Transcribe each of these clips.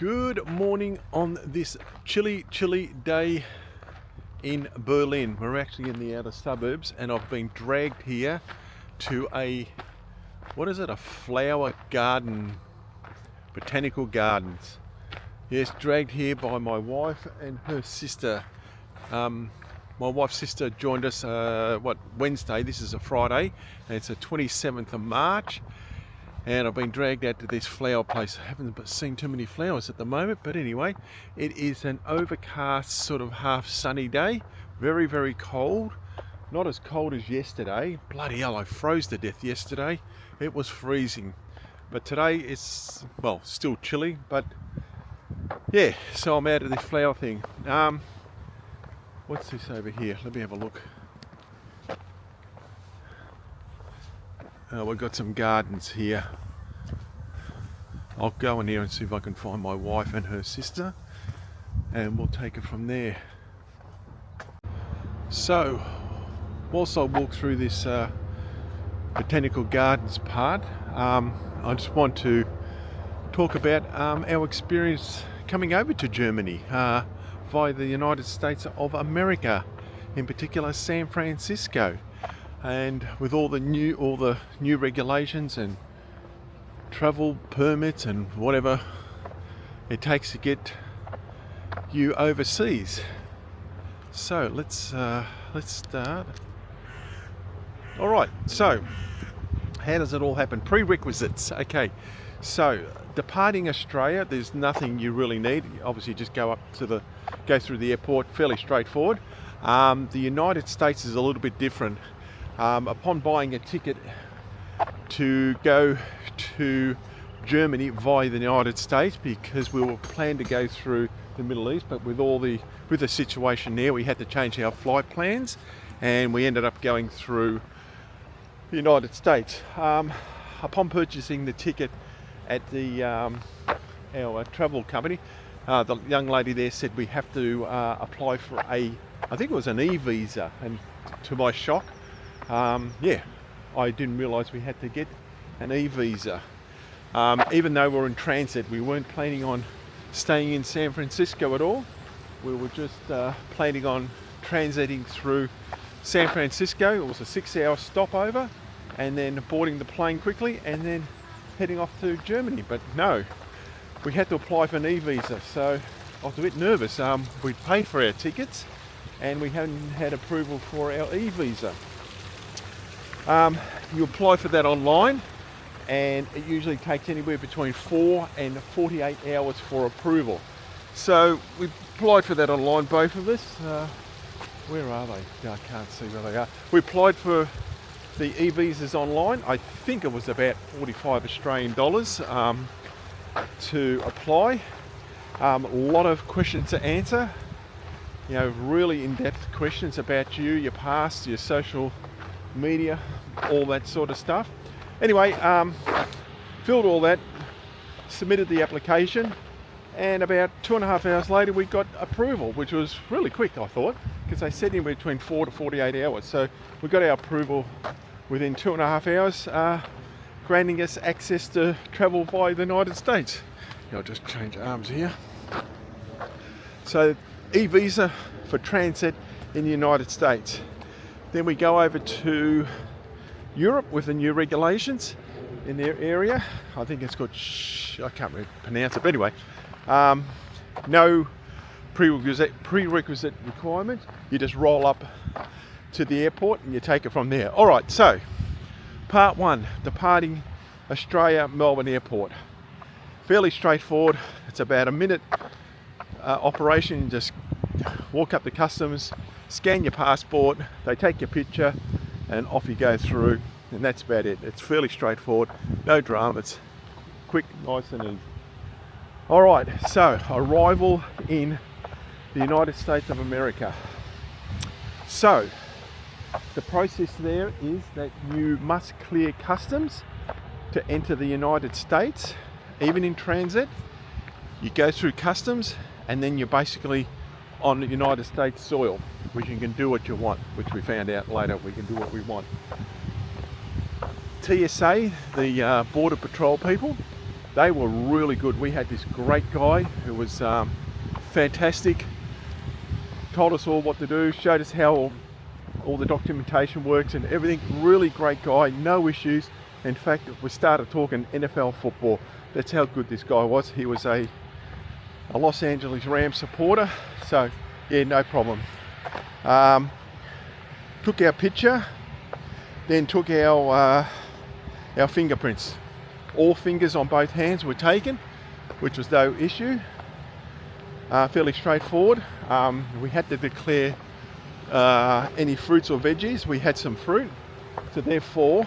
Good morning on this chilly day in Berlin. We're actually in the outer suburbs and I've been dragged here to a flower garden, botanical gardens. Yes, dragged here by my wife and her sister. My wife's sister joined us Wednesday. This is a Friday and it's the 27th of March. And I've been dragged out to this flower place. I haven't seen too many flowers at the moment, but anyway, it is an overcast, sort of half sunny day. Very, very cold. Not as cold as yesterday. Bloody hell, I froze to death yesterday. It was freezing. But today it's, well, still chilly, but yeah, so I'm out of this flower thing. What's this over here? Let me have a look. We've got some gardens here. I'll go in here and see if I can find my wife and her sister, and we'll take it from there. So, whilst I walk through this botanical gardens part, I just want to talk about our experience coming over to Germany via the United States of America, in particular San Francisco. And with all the new regulations and travel permits and whatever it takes to get you overseas. So let's start. All right, so how does it all happen? Prerequisites. Okay, so departing Australia, there's nothing you really need. Obviously just go through the airport, fairly straightforward. The United States is a little bit different. Upon buying a ticket to go to Germany via the United States, because we were planning to go through the Middle East, but with the situation there, we had to change our flight plans, and we ended up going through the United States. Upon purchasing the ticket at our travel company, the young lady there said we have to apply for I think it was an e-visa, and to my shock, I didn't realise we had to get an e-visa. Even though we're in transit, we weren't planning on staying in San Francisco at all. We were just planning on transiting through San Francisco. It was a 6-hour stopover, and then boarding the plane quickly and then heading off to Germany. But no, we had to apply for an e-visa, so I was a bit nervous. We'd paid for our tickets and we hadn't had approval for our e-visa. You apply for that online, and it usually takes anywhere between 4 and 48 hours for approval. So we applied for that online, both of us. Where are they? I can't see where they are. We applied for the e-visas online. I think it was about 45 Australian dollars to apply. A lot of questions to answer. You know, really in-depth questions about you, your past, your social media, all that sort of stuff. Anyway, filled all that, submitted the application, and about 2.5 hours later we got approval, which was really quick, I thought, because they said in between 4 to 48 hours. So we got our approval within 2.5 hours, granting us access to travel via the United States. I'll just change arms here. So e-visa for transit in the United States. Then we go over to Europe with the new regulations in their area. I think it's called, I can't really pronounce it, but anyway, no prerequisite requirement. You just roll up to the airport and you take it from there. All right, so part one, departing Australia, Melbourne Airport. Fairly straightforward. It's about a minute operation. Just walk up to customs, scan your passport, they take your picture, and off you go through, and that's about it. It's fairly straightforward, no drama, it's quick, nice and easy. All right, so arrival in the United States of America. So the process there is that you must clear customs to enter the United States. Even in transit, you go through customs and then you're basically on the United States soil, which you can do what you want, which we found out later, we can do what we want. TSA, the Border Patrol people, They were really good. We had this great guy who was fantastic, told us all what to do, showed us how all the documentation works and everything. Really great guy, no issues. In fact, we started talking NFL football. That's how good this guy was. He was a Los Angeles Rams supporter, so yeah, no problem. Took our picture, then took our fingerprints. All fingers on both hands were taken, which was no issue. Fairly straightforward. We had to declare any fruits or veggies. We had some fruit, so therefore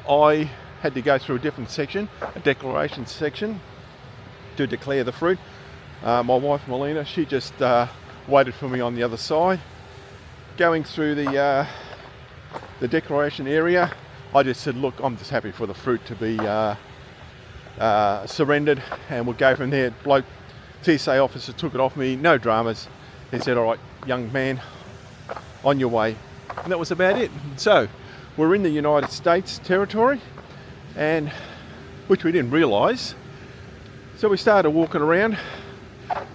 I had to go through a different section, a declaration section, to declare the fruit. My wife Melina, she just waited for me on the other side. Going through the declaration area, I just said, look, I'm just happy for the fruit to be surrendered, and we'll go from there. Bloke, TSA officer took it off me, no dramas. He said, all right, young man, on your way. And that was about it. So we're in the United States territory, and which we didn't realise. So we started walking around,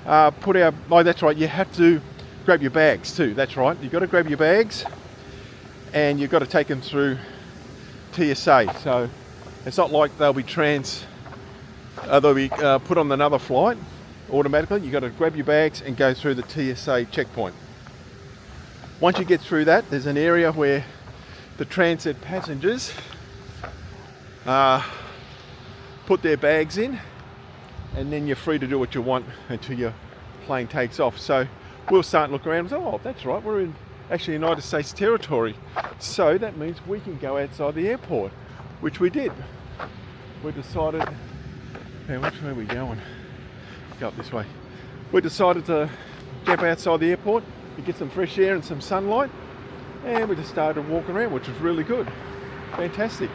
that's right, you have to grab your bags too, that's right. You've got to grab your bags and you've got to take them through TSA. So it's not like they'll be put on another flight automatically. You've got to grab your bags and go through the TSA checkpoint. Once you get through that, there's an area where the transit passengers put their bags in, and then you're free to do what you want until your plane takes off. So we'll start and look around and say, oh, that's right, we're in actually United States territory. So that means we can go outside the airport, which we did. We decided, which way are we going? Go up this way. We decided to jump outside the airport to get some fresh air and some sunlight, and we just started walking around, which was really good. Fantastic.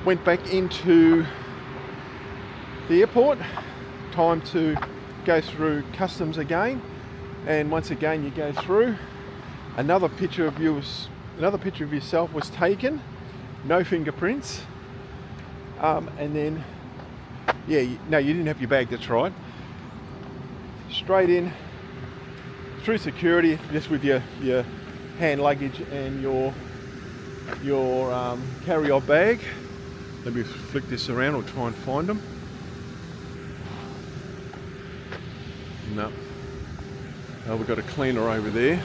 Went back into the airport. Time to go through customs again, and once again you go through. Another picture of yourself was taken. No fingerprints. And then, no, you didn't have your bag. That's right. Straight in through security, just with your hand luggage and your carry-on bag. Let me flick this around or try and find them. No. Oh, we've got a cleaner over there.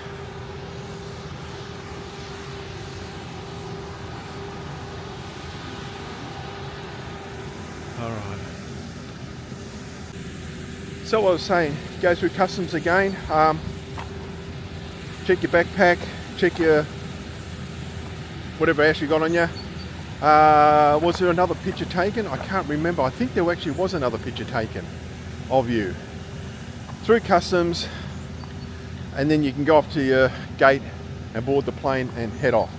All right. So what I was saying, go through customs again. Check your backpack. Check your whatever else you got on you. Was there another picture taken? I can't remember. I think there actually was another picture taken of you. Through customs, and then you can go off to your gate and board the plane and head off.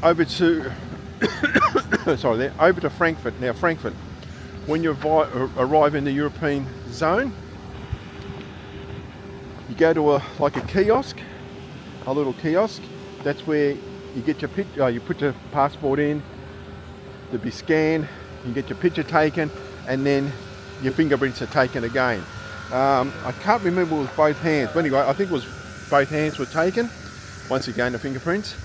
Over to over to Frankfurt. Now Frankfurt, when you arrive in the European zone, you go to a kiosk, a little kiosk. That's where you get your picture. You put your passport in to be scanned. You get your picture taken, and then your fingerprints are taken again. I can't remember if it was both hands, but anyway, I think it was both hands were taken. Once again, the fingerprints,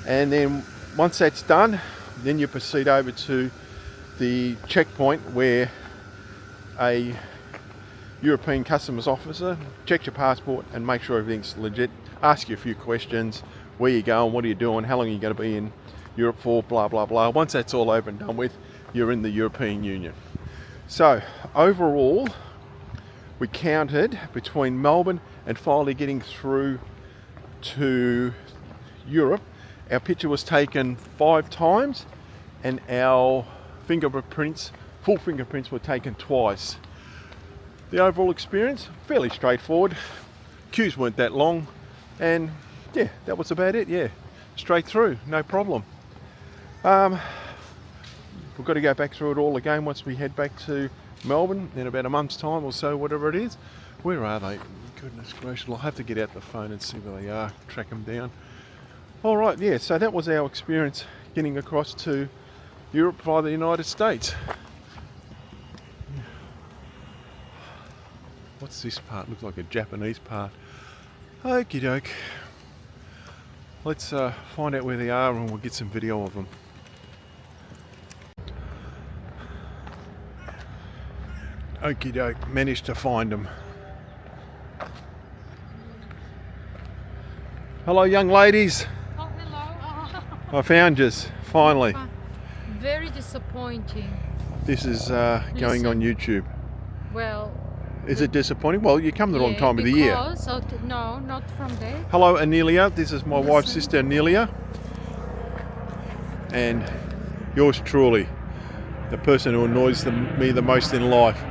and then once that's done, then you proceed over to the checkpoint where a European customs officer checks your passport and make sure everything's legit. Ask you a few questions: where you going, what are you doing, how long are you going to be in Europe for, blah blah blah. Once that's all over and done with, you're in the European Union. So overall, we counted between Melbourne and finally getting through to Europe, our picture was taken 5 times, and our fingerprints, full fingerprints, were taken twice. The overall experience, fairly straightforward. Queues weren't that long, and yeah, that was about it. Yeah, straight through, no problem. We've got to go back through it all again once we head back to Melbourne in about a month's time or so, whatever it is. Where are they? Goodness gracious, I'll have to get out the phone and see where they are, track them down. All right, yeah, so that was our experience getting across to Europe via the United States. What's this part? Looks like a Japanese part. Okie doke. Let's find out where they are and we'll get some video of them. Okie doke, managed to find them. Hello young ladies. Oh, hello. I found you, finally. Very disappointing. This is going on YouTube. Well, is it disappointing? Well, you come the wrong time of the year. No, not from there. Hello Anelia, this is my wife's sister Anelia. And yours truly, the person who annoys me the most in life.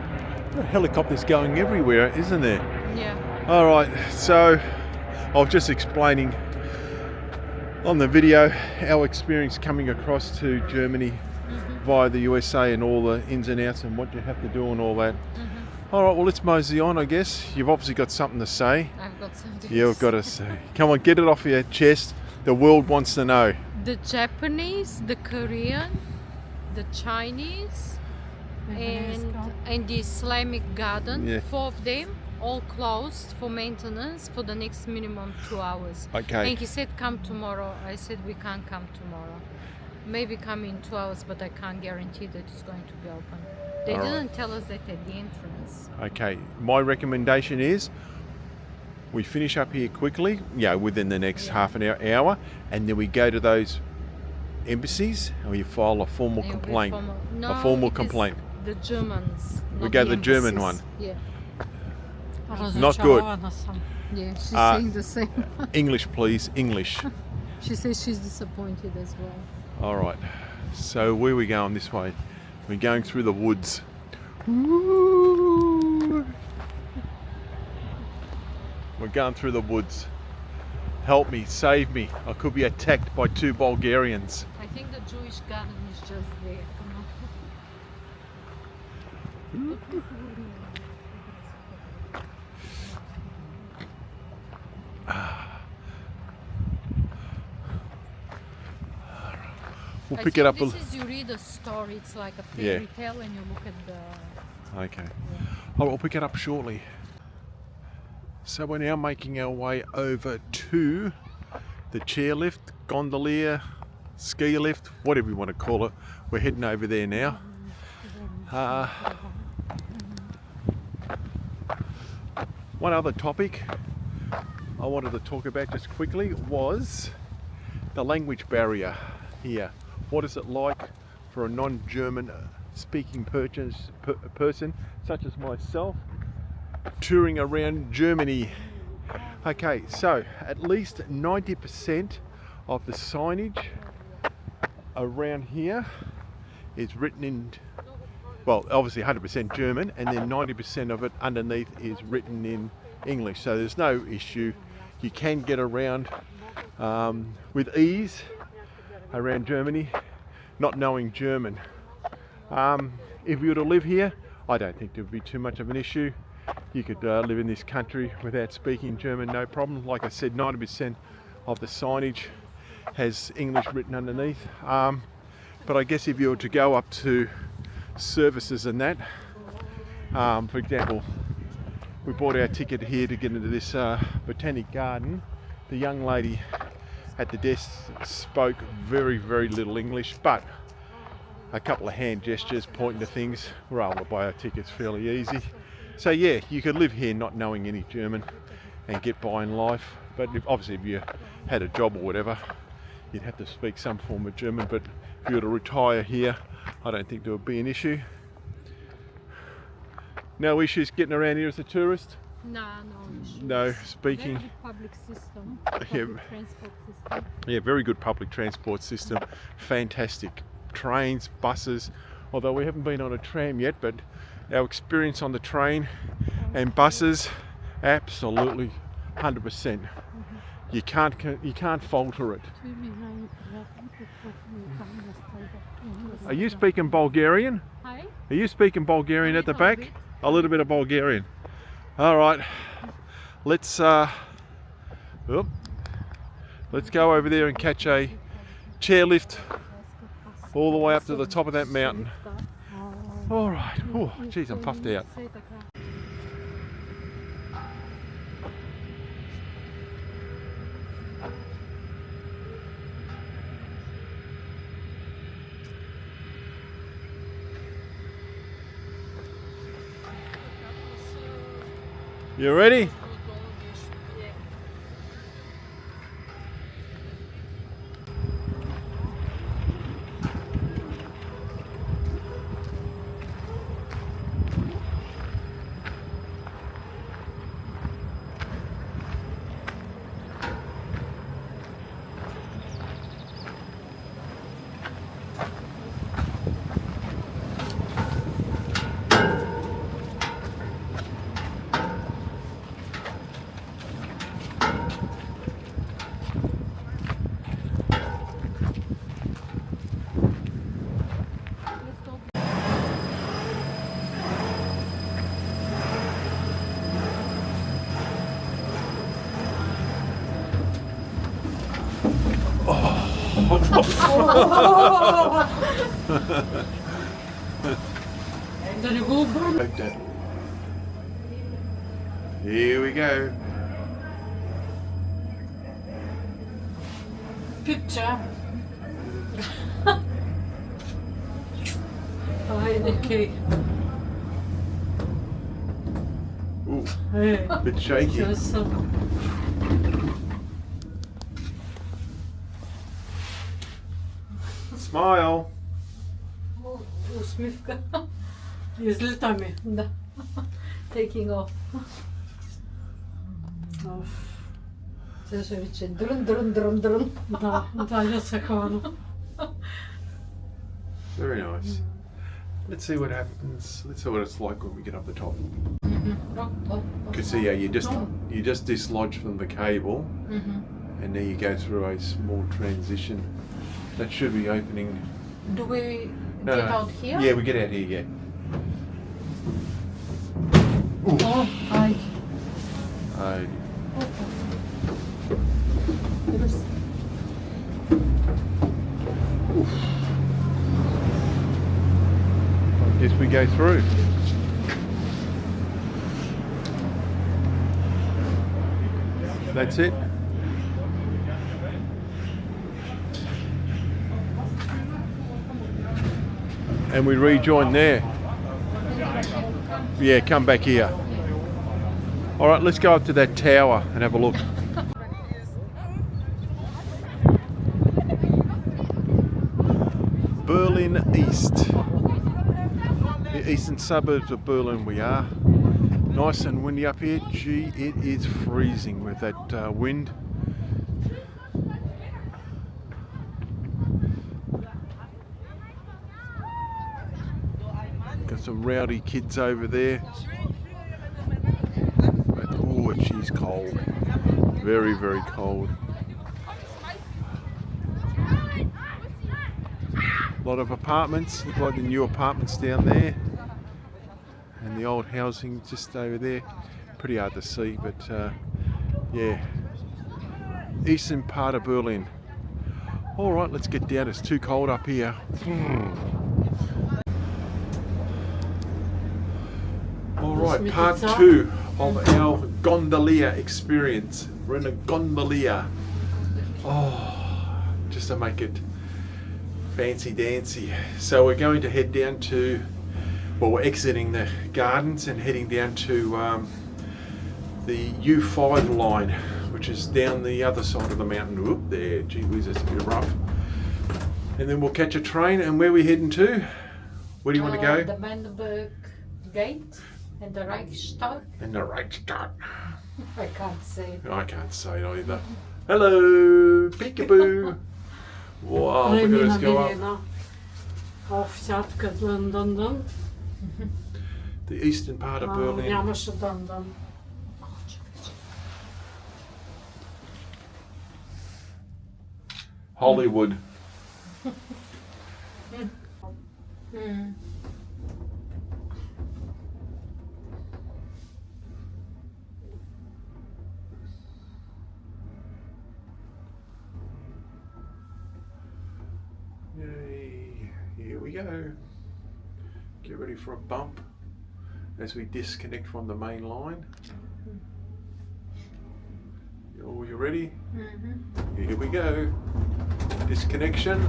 Helicopters going everywhere, isn't there? Yeah. Alright, so I was just explaining on the video our experience coming across to Germany via the USA and all the ins and outs and what you have to do and all that. Alright, well let's mosey on I guess. You've obviously got something to say. I've got something. You've got to say. Come on, get it off your chest. The world wants to know. The Japanese, the Korean, the Chinese, and the Islamic garden, Yeah. 4 of them, all closed for maintenance for the next minimum 2 hours. Okay. And he said come tomorrow. I said we can't come tomorrow. Maybe come in 2 hours, but I can't guarantee that it's going to be open. They All right. didn't tell us that at the entrance. Okay, my recommendation is we finish up here quickly, within the next half an hour, and then we go to those embassies and we file a formal And complaint. No, A formal it is complaint. The Germans. We not go to the German embassies. one. Yeah. Not good. Yeah, she's saying the same. English, please, English. She says she's disappointed as well. All right, so where are we going this way? We're going through the woods. Ooh. We're going through the woods. Help me, save me. I could be attacked by 2 Bulgarians. I think the Jewish garden is just there. Come on. We'll pick it up. This is, you read a story, it's like a fairy tale and you look at the... Okay. Oh, we'll pick it up shortly. So we're now making our way over to the chairlift, gondolier, ski lift, whatever you want to call it. We're heading over there now. One other topic I wanted to talk about just quickly was the language barrier here. What is it like for a non-German speaking person such as myself touring around Germany? Okay, so at least 90% of the signage around here is written in, well, obviously 100% German, and then 90% of it underneath is written in English. So there's no issue. You can get around with ease around Germany, not knowing German. If you were to live here, I don't think there would be too much of an issue. You could live in this country without speaking German, no problem. Like I said, 90% of the signage has English written underneath. But I guess if you were to go up to services and that, for example, we bought our ticket here to get into this botanic garden. The young lady at the desk spoke very, very little English, but a couple of hand gestures pointing to things. We're able to buy our tickets fairly easy. So yeah, you could live here not knowing any German and get by in life. But obviously if you had a job or whatever, you'd have to speak some form of German. But if you were to retire here, I don't think there would be an issue. No issues getting around here as a tourist? No issues. No speaking. Very good public system. Yeah. Public transport system. Yeah, very good public transport system. Fantastic. Trains, buses, although we haven't been on a tram yet, but our experience on the train and buses, absolutely 100%. You can't falter it. Are you speaking Bulgarian? Hi. Are you speaking Bulgarian at the little back? bit. A little bit of Bulgarian. All right, let's go over there and catch a chairlift all the way up to the top of that mountain. All right. Oh, geez, I'm puffed out. You ready? Here we go. Picture. Okay. Ooh, Hey. bit shaky. Smile. Усмивка. Излитаме. Да. Taking off. Сега ще рече дрън, дрън, дрън, дрън. Да, я се хвана. Very nice. Let's see what happens. Let's see what it's like when we get up the top. You can see how you just dislodge from the cable, and then you go through a small transition. That should be opening. Do we get out here? Yeah, we get out here. Yeah. О, ай. I guess we go through. That's it. And we rejoin there. Yeah, come back here. All right, let's go up to that tower and have a look. Berlin East. The eastern suburbs of Berlin we are. Nice and windy up here. Gee, it is freezing with that wind. Got some rowdy kids over there. But, oh, she's cold. Very, very cold. A lot of apartments, look like the new apartments down there. And the old housing just over there. Pretty hard to see, but yeah. Eastern part of Berlin. All right, let's get down. It's too cold up here. All right, part 2 of our gondolier experience. We're in a gondolier. Oh, just to make it fancy dancy. So we're going to head down to, well, we're exiting the gardens and heading down to the U5 line, which is down the other side of the mountain. Whoop, there, gee whiz, that's a bit rough. And then we'll catch a train. And where are we heading to? Where do you want to go? The Brandenburg Gate and the Reichstag. And the Reichstag. I can't say. I can't say it either. Hello, peekaboo. Wow, look at us go up. Овсятка Лондон. The eastern part of Berlin. Нямаше Лондон. Hollywood. Yay. we go. Get ready for a bump as we disconnect from the main line. Oh, you ready? Here we go. Disconnection.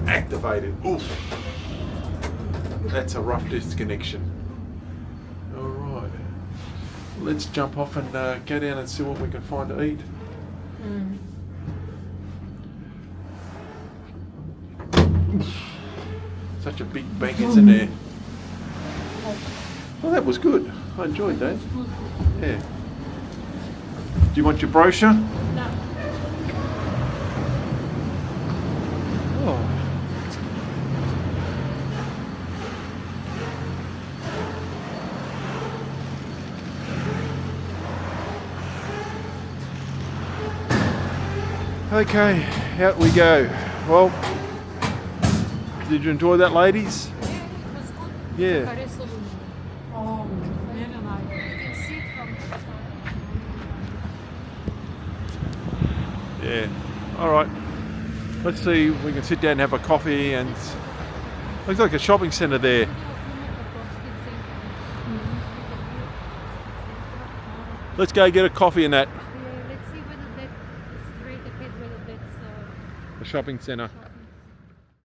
Activated. Oof. That's a rough disconnection. Alright. Let's jump off and go down and see what we can find to eat. Such a big bank, isn't there? Well, that was good. I enjoyed that. Yeah. Do you want your brochure? No. Oh. Okay, out we go. Well, did you enjoy that, ladies? Yeah, it was good. Yeah. Very slowly. Oh, very nice. You can see it from the side. Yeah. All right. Let's see if we can sit down and have a coffee. And looks like a shopping centre there. Let's go get a coffee in that. Let's see whether that straight ahead, whether that's The shopping centre.